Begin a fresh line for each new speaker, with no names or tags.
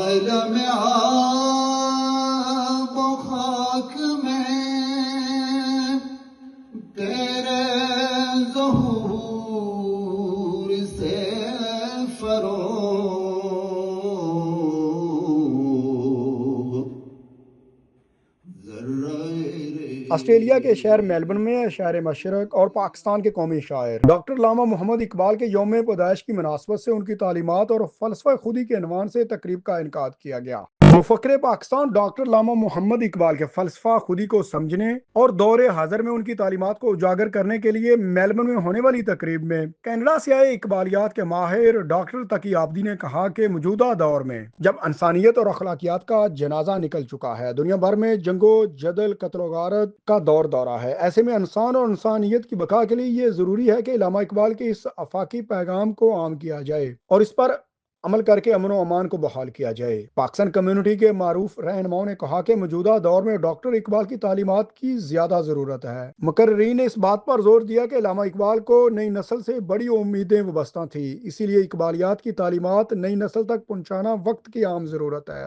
عالم آب و خاک میں تیرے ظہور سے فروغ
آسٹریلیا کے شہر میلبرن میں شہر مشرق اور پاکستان کے قومی شاعر ڈاکٹر علامہ محمد اقبال کے یوم پیدائش کی مناسبت سے ان کی تعلیمات اور فلسفہ خودی کے عنوان سے تقریب کا انعقاد کیا گیا۔ مفکر پاکستان ڈاکٹر علامہ محمد اقبال کے فلسفہ خودی کو سمجھنے اور دور حاضر میں ان کی تعلیمات کو اجاگر کرنے کے لیے میلبرن میں ہونے والی تقریب میں کینیڈا سے آئے اقبالیات کے ماہر ڈاکٹر تقی آبدی نے کہا کہ موجودہ دور میں جب انسانیت اور اخلاقیات کا جنازہ نکل چکا ہے، دنیا بھر میں جنگ و جدل، قتل و غارت کا دورہ ہے، ایسے میں انسان اور انسانیت کی بقا کے لیے یہ ضروری ہے کہ علامہ اقبال کے اس آفاقی پیغام کو عام کیا جائے اور اس پر عمل کر کے امن و امان کو بحال کیا جائے۔ پاکستان کمیونٹی کے معروف رہنماؤں نے کہا کہ موجودہ دور میں ڈاکٹر اقبال کی تعلیمات کی زیادہ ضرورت ہے۔ مقررین نے اس بات پر زور دیا کہ علامہ اقبال کو نئی نسل سے بڑی امیدیں وابستہ تھیں، اسی لیے اقبالیات کی تعلیمات نئی نسل تک پہنچانا وقت کی عام ضرورت ہے۔